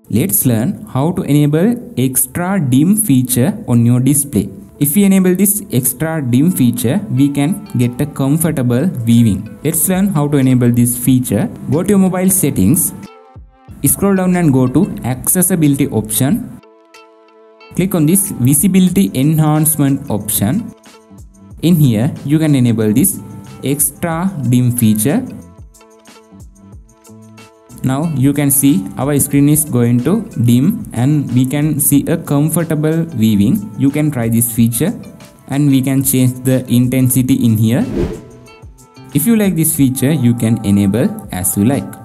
Let's learn how to enable extra dim feature on your display. If we enable this extra dim feature, we can get a comfortable viewing. Let's learn how to enable this feature. Go to your mobile settings. Scroll down and go to accessibility option. Click on this visibility enhancement option. In here, you can enable this extra dim feature. Now you can see our screen is going to dim and we can see a comfortable viewing. You can try this feature and we can change the intensity in here. If you like this feature, you can enable as you like.